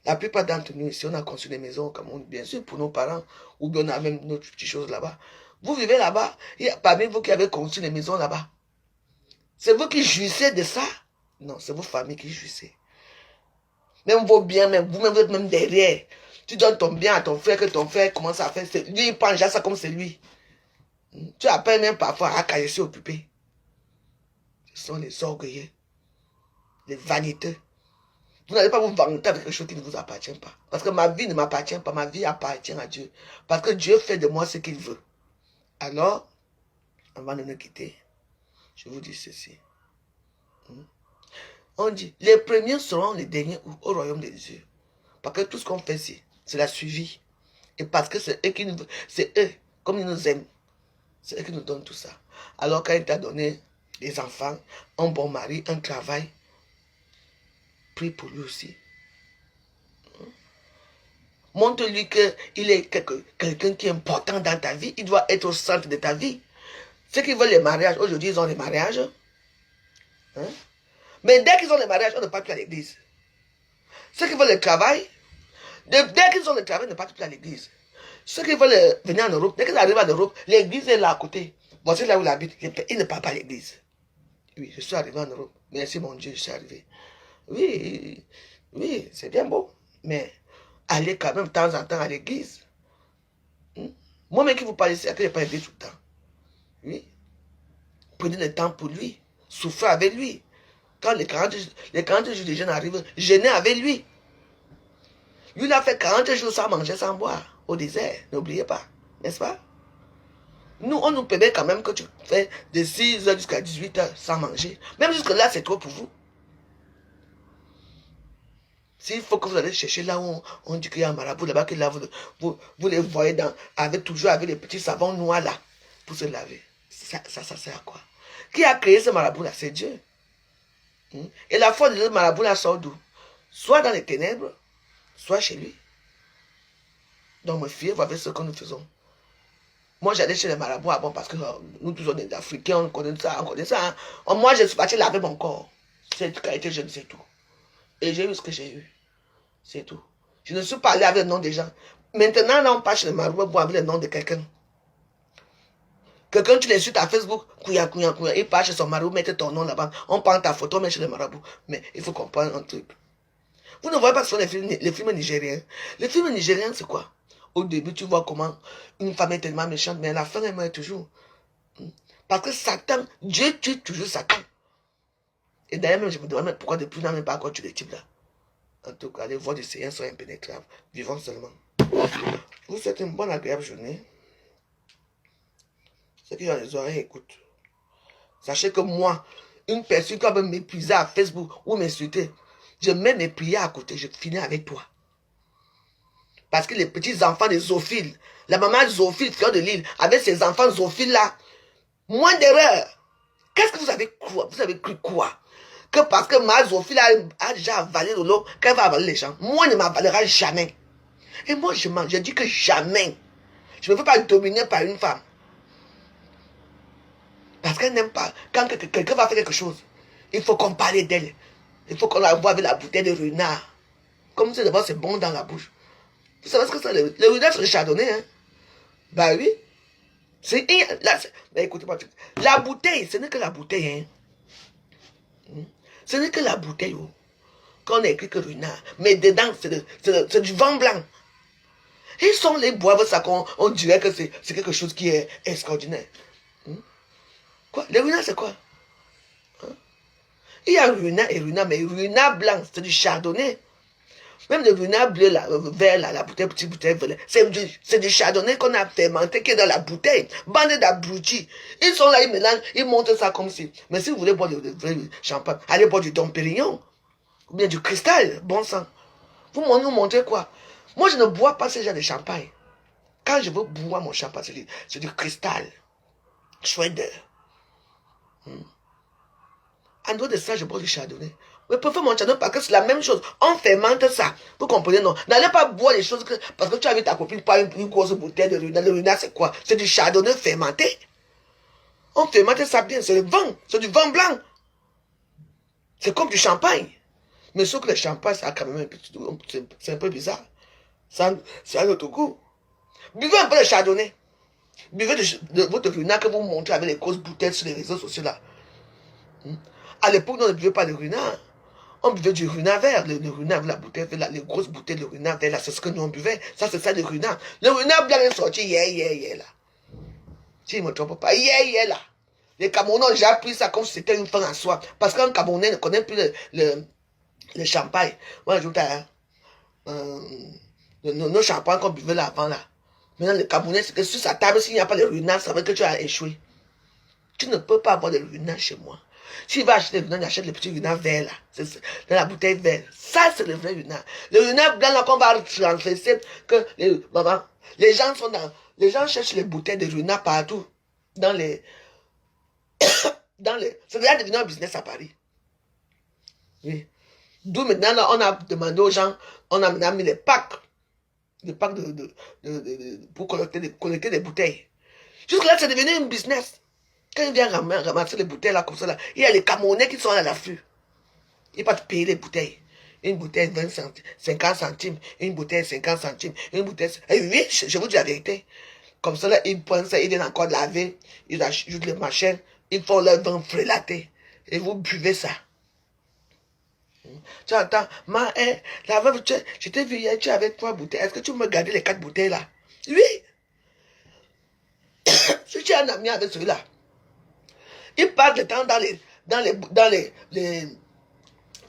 La plupart d'entre nous ici, on a construit des maisons au Cameroun, bien sûr, pour nos parents, ou bien on a même notre petite chose là-bas. Vous vivez là-bas, il y a parmi vous qui avez construit des maisons là-bas. C'est vous qui jouissez de ça? Non, c'est vos familles qui jouissez. Même vos biens, même vous-même, vous êtes même derrière. Tu donnes ton bien à ton frère, que ton frère commence à faire. Lui, il prend déjà ça comme c'est lui. Tu appelles même parfois à cailler occupé. Ce sont les orgueilleux, les vaniteux. Vous n'allez pas vous vanter avec quelque chose qui ne vous appartient pas. Parce que ma vie ne m'appartient pas, ma vie appartient à Dieu. Parce que Dieu fait de moi ce qu'il veut. Alors, avant de nous quitter, je vous dis ceci. On dit, les premiers seront les derniers au royaume des dieux. Parce que tout ce qu'on fait ici, c'est la suivi. Et parce que c'est eux, comme ils nous aiment, c'est eux qui nous donnent tout ça. Alors quand il t'a donné des enfants, un bon mari, un travail, prie pour lui aussi. Montre-lui qu'il est quelqu'un qui est important dans ta vie. Il doit être au centre de ta vie. Ceux qui veulent les mariages, aujourd'hui, ils ont les mariages. Hein? Mais dès qu'ils ont les mariages, on ne parle plus à l'église. Ceux qui veulent le travail, dès qu'ils ont le travail, on ne parle plus à l'église. Ceux qui veulent venir en Europe, dès qu'ils arrivent en Europe, l'église est là à côté. Voici là où il habite. Il ne parle pas à l'église. Oui, je suis arrivé en Europe. Merci mon Dieu, je suis arrivé. Oui, oui, c'est bien beau. Mais allez quand même de temps en temps à l'église. Moi-même qui vous parle ici, je n'ai pas l'église tout le temps. Oui. Prenez le temps pour lui. Souffrez avec lui. Quand les 40 jours de jeûne arrivent, jeûnez avec lui. Lui, il a fait 40 jours sans manger, sans boire, au désert. N'oubliez pas. N'est-ce pas? Nous, on nous permet quand même que tu fais de 6h jusqu'à 18h sans manger. Même jusque là, c'est trop pour vous. S'il faut que vous allez chercher là où on dit qu'il y a un marabout là-bas, que là, vous les voyez toujours avec les petits savons noirs là, pour se laver. Ça sert à quoi? Qui a créé ce marabout là? C'est Dieu. Et la force de ce marabout là sort d'où? Soit dans les ténèbres, soit chez lui. Donc, me fiez avec ce que nous faisons. Moi, j'allais chez les marabouts avant parce que nous tous, on est Africains, on connaît ça, on connaît ça. Hein. Moi, je suis parti laver mon corps. C'est qualité jeune, c'est tout. Et j'ai eu ce que j'ai eu. C'est tout. Je ne suis pas allé avec le nom des gens. Maintenant, là, on passe chez les marabouts avec le nom de quelqu'un. Quelqu'un, tu les suis à Facebook, couilla, il passe chez son marabout, mette ton nom là-bas. On prend ta photo, met chez les marabouts. Mais il faut comprendre un truc. Vous ne voyez pas ce que sont les films nigériens. Les films nigériens, c'est quoi? Au début, tu vois comment une femme est tellement méchante, mais à la fin, elle meurt toujours. Parce que Satan, Dieu tue toujours Satan. Et d'ailleurs, même, je me demande pourquoi depuis là, même pas encore tu les types là. En tout cas, les voies du Seigneur sont impénétrables. Vivons seulement. Je vous souhaite une bonne, agréable journée. Ceux qui ont les oreilles, écoutent. Sachez que moi, une personne qui va m'épuiser à Facebook ou m'insulter, je mets mes prières à côté, je finis avec toi. Parce que les petits enfants de Zophiles, la maman Zophile, Fleur de Lille, avec ses enfants Zophiles là, moins d'erreur. Qu'est-ce que vous avez cru? Vous avez cru quoi? Que parce que ma Zophile a déjà avalé de l'eau, qu'elle va avaler les gens. Moi, elle ne m'avalera jamais. Et moi, je dis que jamais. Je ne me fais pas dominer par une femme. Parce qu'elle n'aime pas. Quand quelqu'un va faire quelque chose, il faut qu'on parle d'elle. Il faut qu'on la voie avec la bouteille de renard. Comme ça, d'abord, c'est bon dans la bouche. Vous savez ce que c'est? Le renard, c'est le chardonnay. Hein? Bah oui. Mais écoutez-moi. La bouteille, ce n'est que la bouteille. Hein? Ce n'est que la bouteille. Oh. Quand on a écrit que renard. Mais dedans, c'est du vin blanc. Ils sont les boivent ça qu'on dirait que c'est quelque chose qui est extraordinaire. Quoi? Le renard, c'est quoi? Hein? Il y a renard et renard, mais renard blanc, c'est du chardonnay. Même le renard bleu, là, vert, là, la bouteille, petite bouteille verte, c'est du chardonnay qu'on a fermenté, qui est dans la bouteille. Bande d'abrutis. Ils sont là, ils mélangent, ils montent ça comme si. Mais si vous voulez boire du champagne, allez boire du Dom Pérignon. Ou bien du cristal, bon sang. Vous nous montrez quoi? Moi, je ne bois pas ce genre de champagne. Quand je veux boire mon champagne, c'est du cristal. Schweder. En dehors de ça, je bois du chardonnay. Mais préfère mon chardonnay parce que c'est la même chose. On fermente ça. Vous comprenez, non? N'allez pas boire les choses parce que tu as vu ta copine pas une grosse bouteille de renard. Le renard, c'est quoi? C'est du chardonnay fermenté. On fermente ça bien. C'est le vin. C'est du vin blanc. C'est comme du champagne. Mais sauf que le champagne, ça a quand même un petit goût. C'est un peu bizarre. Ça a un autre goût. Buvez un peu de chardonnay. Buvez de votre runard que vous montrez avec les grosses bouteilles sur les réseaux sociaux là. À l'époque, on ne buvait pas de runard. On buvait du runard vert. Le runard, la bouteille vert, les grosses bouteilles de runard vert, là, c'est ce que nous on buvait. Ça, c'est ça le runard. Le runard blanc est sorti hier, là. Si je ne me trompe pas, hier, là. Les Camerounais ont déjà pris ça comme si c'était une fin en soi. Parce qu'un Camerounais ne connaît plus le champagne. Moi, j'ajoute à nos champagnes qu'on buvait là avant, là. Maintenant, le Camerounais, c'est que sur sa table, s'il n'y a pas de runard, ça veut dire que tu as échoué. Tu ne peux pas avoir de runard chez moi. S'il va acheter le runard, il achète le petit runard vert là. Dans la bouteille verte. Ça, c'est le vrai runard. Le runard blanc là qu'on va renverser, que les gens sont dans. Les gens cherchent les bouteilles de runard partout. Dans les. C'est déjà devenu un business à Paris. Oui. D'où maintenant, là, on a demandé aux gens, on a maintenant mis les packs. Des packs pour collecter des bouteilles. Jusque-là, c'est devenu un business. Quand il vient ramasser les bouteilles là comme ça, là, il y a les Camerounais qui sont à l'affût. Il va te payer les bouteilles. Une bouteille 20 centimes, 50 centimes, une bouteille 50 centimes, une bouteille... Et oui, je vous dis la vérité. Comme ça, là, ils prennent ça, ils viennent encore laver, ils ajoutent les machins, ils font leur vin frélaté. Et vous buvez ça. Tu entends, la veuve, je t'ai vu hier, tu avais 3 bouteilles. Est-ce que tu me gardais les 4 bouteilles là? Oui. Si tu as un ami avec celui-là, il passe le temps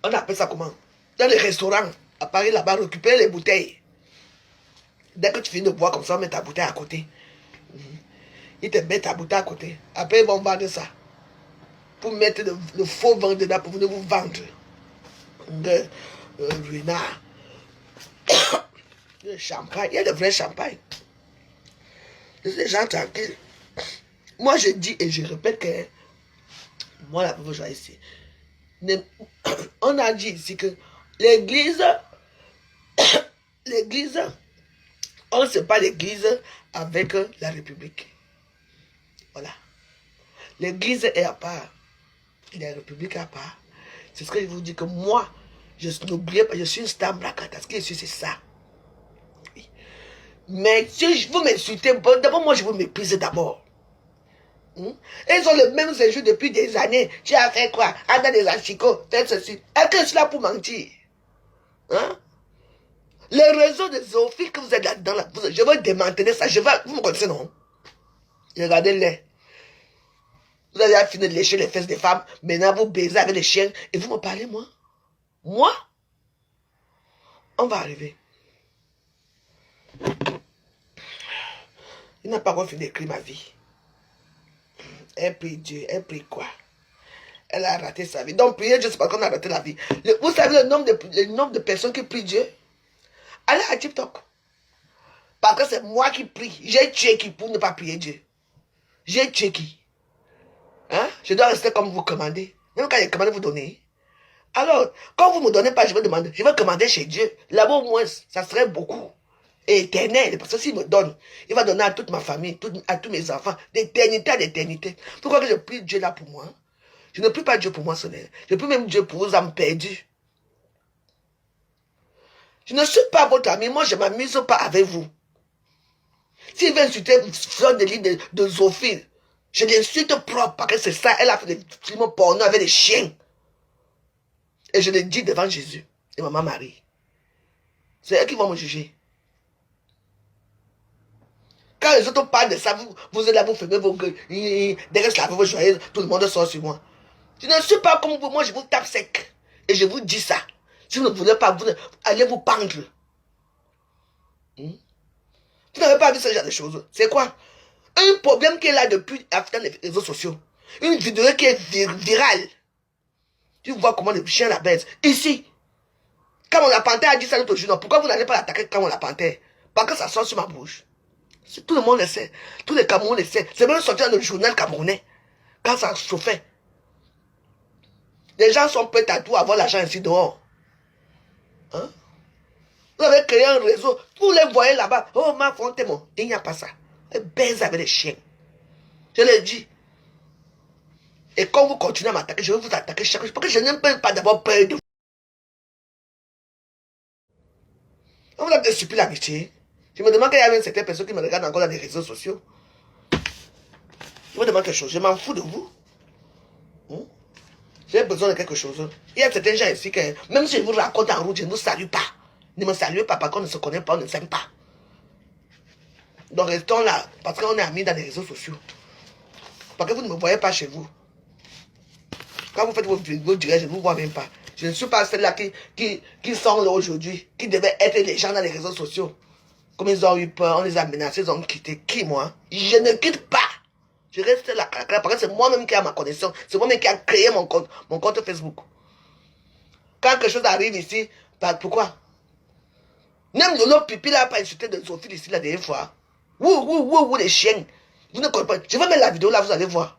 on appelle ça comment? Dans les restaurants, à Paris là-bas, récupérer les bouteilles. Dès que tu finis de boire comme ça, mets ta bouteille à côté. Ils te mettent ta bouteille à côté. Après, ils vont vendre ça. Pour mettre le faux vin dedans pour venir vous vendre. De renard. Le champagne. Il y a de vrai champagne. Les gens tranquilles. Moi, je dis et je répète que moi, la pauvre joie ici. On a dit ici que l'église, on ne sait pas l'église avec la République. Voilà. L'église est à part. La République à part. C'est ce que je vous dis que moi, n'oubliez pas, je suis une star bracata. Ce que je suis, c'est ça. Oui. Mais si vous m'insultez, d'abord, moi, je vous méprise d'abord. Ils ont le même séjour depuis des années. Tu as fait quoi? Ada des achicots, faites ceci. Est-ce que je suis là pour mentir? Hein? Les réseaux des zoophiles que vous êtes là-dedans, là, je vais démanteler ça. Vous me connaissez, non? Regardez-les. Vous avez fini de lécher les fesses des femmes. Maintenant, vous baisez avec les chiens. Et vous me parlez, moi? Moi? On va arriver. Il n'a pas encore fini d'écrire ma vie. Elle prie Dieu. Elle prie quoi? Elle a raté sa vie. Donc, prier Dieu, c'est parce qu'on a raté la vie. Vous savez le nombre de personnes qui prient Dieu? Allez à TikTok. Parce que c'est moi qui prie. J'ai tué qui pour ne pas prier Dieu? J'ai tué qui? Hein? Je dois rester comme vous commandez. Même quand je commande, vous donnez. Alors, quand vous ne me donnez pas, je vais demander. Je vais commander chez Dieu. Là-bas, au moins, ça serait beaucoup. Et éternel. Parce que s'il me donne, il va donner à toute ma famille, à tous mes enfants, d'éternité à d'éternité. Pourquoi que je prie Dieu là pour moi? Je ne prie pas Dieu pour moi seul. Je prie même Dieu pour vos âmes perdues. Je ne suis pas votre ami. Moi, je ne m'amuse pas avec vous. S'il veut insulter sur des livres de zoophile, je l'insulte propre parce que c'est ça. Elle a fait des films porno avec des chiens. Et je le dis devant Jésus et maman Marie. C'est eux qui vont me juger. Quand les autres parlent de ça, vous êtes là, vous fermez vos gueules. Derrière la veuve joyeuse, tout le monde sort sur moi. Je ne suis pas comme vous. Moi, je vous tape sec. Et je vous dis ça. Si vous ne voulez pas, allez vous pendre. Vous n'avez pas vu ce genre de choses. C'est quoi? Un problème qui est là depuis dans les réseaux sociaux. Une vidéo qui est virale. Tu vois comment le chien la baise. Ici. Quand la panthère a dit ça l'autre jour, non, pourquoi vous n'allez pas l'attaquer quand la panthère? Parce que ça sort sur ma bouche. Tout le monde le sait. Tous les Camerounais le savent. C'est même sorti dans le journal camerounais. Quand ça chauffait. Les gens sont prêts à tout avoir l'argent ici dehors. Hein? Vous avez créé un réseau. Vous les voyez là-bas. Oh, ma fontaine, il n'y a pas ça. Elle baise avec les chiens. Je l'ai dit. Et quand vous continuez à m'attaquer, je vais vous attaquer chaque jour. Parce que je n'aime pas d'abord peur de vous. On vous a destruit l'amitié. Je me demande qu'il y a certaines personnes qui me regardent encore dans les réseaux sociaux. Je me demande quelque chose. Je m'en fous de vous. J'ai besoin de quelque chose. Il y a certains gens ici que, même si je vous raconte en route, je ne vous salue pas. Ne me saluez pas parce qu'on ne se connaît pas, on ne s'aime pas. Donc restons là, parce qu'on est amis dans les réseaux sociaux. Parce que vous ne me voyez pas chez vous. Quand vous faites vos vidéos directes, je ne vous vois même pas. Je ne suis pas celle-là qui sont là aujourd'hui, qui devaient être les gens dans les réseaux sociaux. Comme ils ont eu peur, on les a menacés, ils ont quitté. Qui, moi? Je ne quitte pas. Je reste là, parce que c'est moi-même qui ai ma connexion. C'est moi-même qui a créé mon compte Facebook. Quand quelque chose arrive ici, pourquoi? Même Lolo Pipi là, pas insulté de Sophie ici la dernière fois. Ouh, les chiens. Vous ne comprenez pas. Je vais mettre la vidéo là, vous allez voir.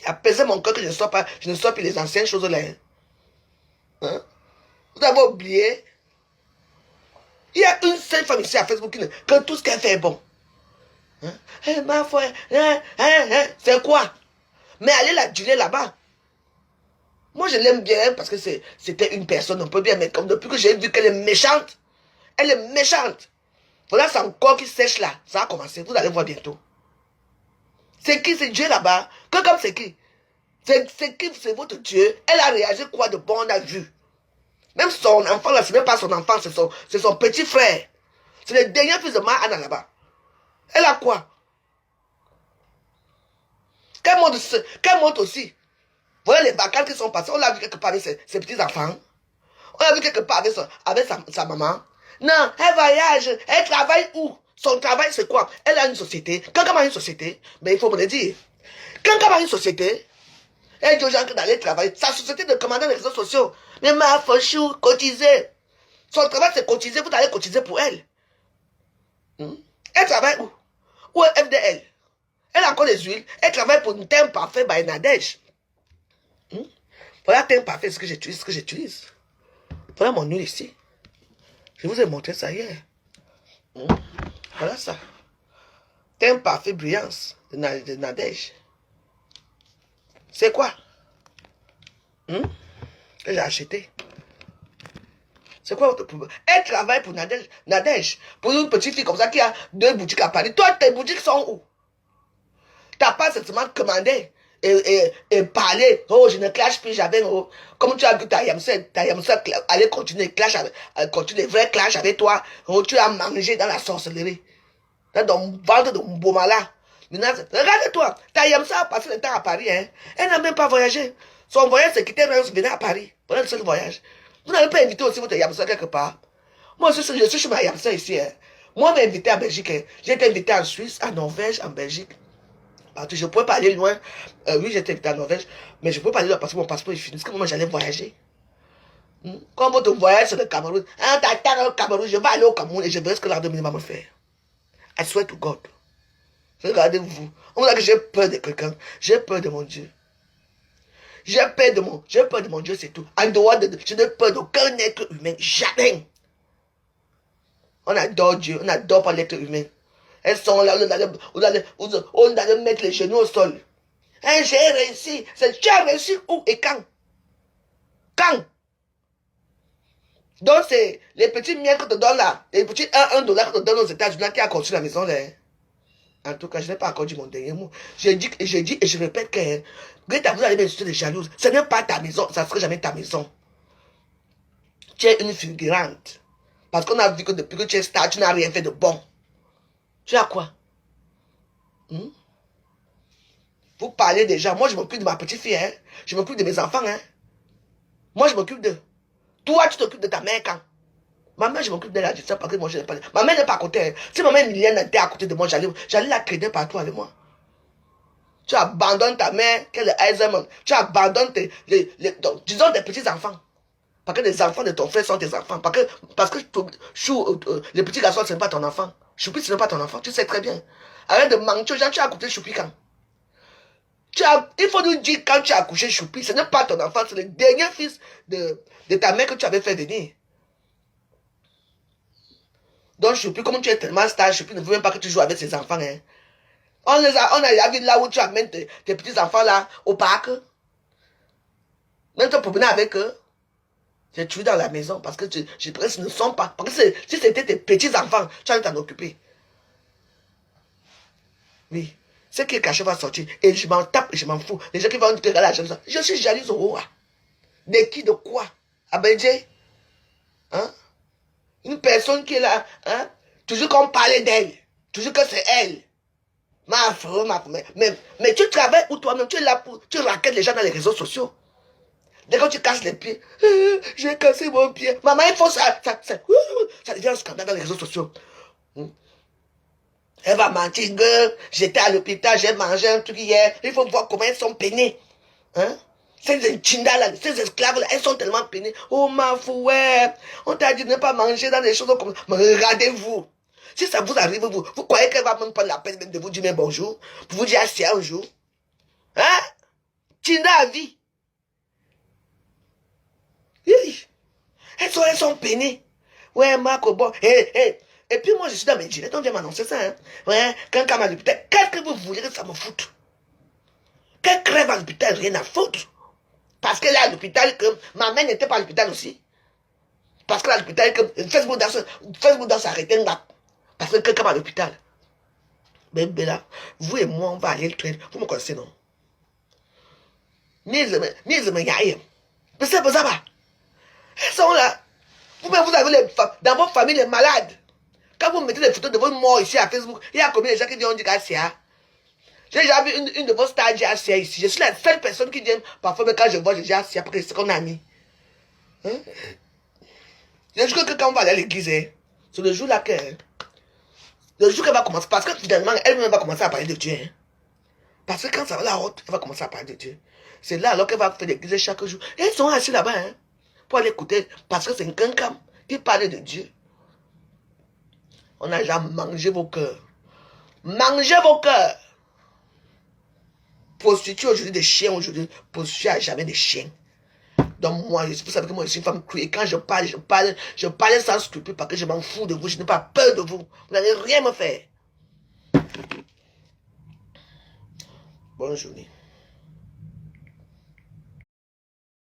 Il a pesé mon cœur que je ne sois plus les anciennes choses là. Hein? Vous avez oublié. Il y a une seule femme ici à Facebook que tout ce qu'elle fait est bon. Hein? Hey, ma foi, c'est quoi? Mais allez la durer là-bas. Moi, je l'aime bien parce que c'était une personne, on peut bien, mais comme depuis que j'ai vu qu'elle est méchante, elle est méchante. Voilà son corps qui sèche là. Ça a commencé, vous allez voir bientôt. C'est qui, c'est Dieu là-bas? Comme c'est qui? C'est qui, c'est votre Dieu? Elle a réagi quoi de bon, on a vu. Même son enfant là, ce n'est pas son enfant, c'est son petit frère. C'est le dernier fils de Mahana là-bas. Elle a quoi? Qu'elle montre aussi. Voilà les vacances qui sont passées. On l'a vu quelque part avec ses petits-enfants. On l'a vu quelque part avec sa maman. Non, elle voyage. Elle travaille où? Son travail, c'est quoi? Elle a une société. Quand elle a une société, mais il faut me le dire. Quand elle a une société, elle dit aux gens d'aller travailler. Sa société de commander les réseaux sociaux. Mais ma fauchou, cotiser. Son travail, c'est cotiser. Vous allez cotiser pour elle. Elle travaille où? Où est FDL? Elle a encore des huiles. Elle travaille pour une teint parfait by Nadège. Voilà teint parfait, ce que j'utilise. Voilà mon huile ici. Je vous ai montré ça hier. Voilà ça. Teint parfait brillance de Nadège. C'est quoi? Que j'ai acheté. C'est quoi votre problème? Elle travaille pour Nadège. Pour une petite fille comme ça qui a 2 boutiques à Paris. Toi, tes boutiques sont où? Tu n'as pas seulement commandé et parler. Oh, je ne clash plus, j'avais. Oh. Comme tu as vu ta Yamsa aller continuer continuer vrai clash avec toi. Oh, tu as mangé dans la sorcellerie. Dans ton ventre de Mbomala. Maintenant, regarde-toi. Ta Yamsa a passé le temps à Paris. Hein. Elle n'a même pas voyagé. Son voyage, c'est quitter Reims, venir à Paris. Pour un seul voyage. Vous n'avez pas invité aussi votre Yamsa quelque part. Moi aussi, je suis chez ma Yamsa ici. Hein. Moi, j'ai invité en Belgique. Hein. J'ai été invité en Suisse, en Norvège, en Belgique. Parce que je ne pouvais pas aller loin. Oui, j'étais invité en Norvège. Mais je ne pouvais pas aller loin parce que mon passeport est fini. Parce que moi, j'allais voyager. Quand votre voyage sur le Cameroun, t'attends au Cameroun, je vais aller au Cameroun et je verrai ce que l'armée va me faire. I swear to God. Regardez-vous. On a que j'ai peur de quelqu'un. J'ai peur de mon Dieu. J'ai peur de mon Dieu, c'est tout. En dehors de je n'ai peur d'aucun être humain. Jamais. On adore Dieu. On n'adore pas l'être humain. Elles sont là, on allait mettre les genoux au sol. Hein, j'ai réussi. Tu as réussi où et quand? Quand? Donc c'est les petits miens que te donne là, les petits 1 dollar que te donne aux États-Unis qui a construit la maison là. En tout cas, je n'ai pas encore dit mon dernier mot. J'ai dit et je répète que Greta, vous allez m'insulter des jalouses. Ce n'est pas ta maison, ça ne sera jamais ta maison. Tu es une figurante. Parce qu'on a vu que depuis que tu es star, tu n'as rien fait de bon. Tu as quoi? Vous parlez déjà. Moi, je m'occupe de ma petite fille. Hein? Je m'occupe de mes enfants. Hein? Moi, je m'occupe de... Toi, tu t'occupes de ta mère quand? Ma mère, je m'occupe de la justice parce que moi, je n'ai pas... Ma mère n'est pas à côté. Hein. Si ma mère Milienne était à côté de moi, j'allais la traîner partout avec moi. Tu abandonnes ta mère, qu'elle est Alzheimer. Tu abandonnes disons des petits-enfants. Parce que les enfants de ton frère sont tes enfants. Parce que les petits garçons, ce n'est pas ton enfant. Choupi, ce n'est pas ton enfant. Tu sais très bien. Arrête de mentir aux gens. Tu as accouché Choupi quand? Il faut nous dire quand tu as accouché Choupi, ce n'est pas ton enfant. C'est le dernier fils de ta mère que tu avais fait venir. Donc Choupi, comme tu es tellement star, Choupi ne veut même pas que tu joues avec ses enfants. Hein. On a vu là où tu amènes tes petits enfants là au parc. Même tu promener avec eux. J'ai tué dans la maison parce que je pense qu'ils ne sont pas. Parce que si c'était tes petits-enfants, tu allais t'en occuper. Oui. Ce qui est caché va sortir. Et je m'en tape et je m'en fous. Les gens qui vont te regarder la je suis jalouse au roi. De qui, de quoi? Abedje? Hein? Une personne qui est là, hein? Toujours qu'on parlait d'elle. Toujours que c'est elle. Mais tu travailles ou toi-même, tu es là pour. Tu raquettes les gens dans les réseaux sociaux. Dès que tu casses les pieds, j'ai cassé mon pied. Maman, il faut ça. Ça devient un scandale dans les réseaux sociaux. Elle va mentir, j'étais à l'hôpital, j'ai mangé un truc hier. Il faut voir comment elles sont peinées. Hein? Ces là, ces esclaves-là, elles sont tellement peinées. Oh ma fou, ouais. On t'a dit de ne pas manger dans des choses comme ça. Mais regardez-vous. Si ça vous arrive, vous croyez qu'elle va même prendre la peine de vous dire mais bonjour, pour vous dire assez un jour. Hein? Tinda à vie. Oui. Elles sont peinées. Ouais, Marco, bon. Et puis moi, je suis dans mes gilets. On vient m'annoncer ça. Hein? Ouais, quand à l'hôpital, qu'est-ce que vous voulez que ça me foute? Qu'elle crève à l'hôpital, rien à foutre. Parce qu'elle est à l'hôpital, que ma mère n'était pas à l'hôpital aussi. Parce qu'elle est à l'hôpital, que Facebook dans s'arrêter là. Parce que quelqu'un est à l'hôpital. Mais là, vous et moi, on va aller le train. Vous me connaissez, non? Mais c'est pour ça, bah. Elles sont là. Vous-même, vous avez dans votre famille les malades. Quand vous mettez des photos de votre mort ici à Facebook, il y a combien de gens qui disent on dit qu'Asia? J'ai déjà vu une de vos stars dire Asia ici. Je suis la seule personne qui dit parfois, mais quand je vois, je dis Asia parce que c'est qu'on a mis. Hein? Le jour que quand on va aller à l'église, hein, c'est le jour là que. Le jour qu'elle va commencer, parce que finalement, elle-même va commencer à parler de Dieu. Hein. Parce que quand ça va la haute, elle va commencer à parler de Dieu. C'est là alors qu'elle va faire l'église chaque jour. Et elles sont assis là-bas hein, pour aller écouter, parce que c'est un cancam qui parle de Dieu. On a déjà mangé vos cœurs. Mangez vos cœurs. Prostituée aujourd'hui des chiens, aujourd'hui, prostituée à jamais des chiens. Donc moi, c'est pour ça que moi je suis une femme crue. Et quand je parle sans scrupule parce que je m'en fous de vous, je n'ai pas peur de vous. Vous n'allez rien me faire. Bonne journée.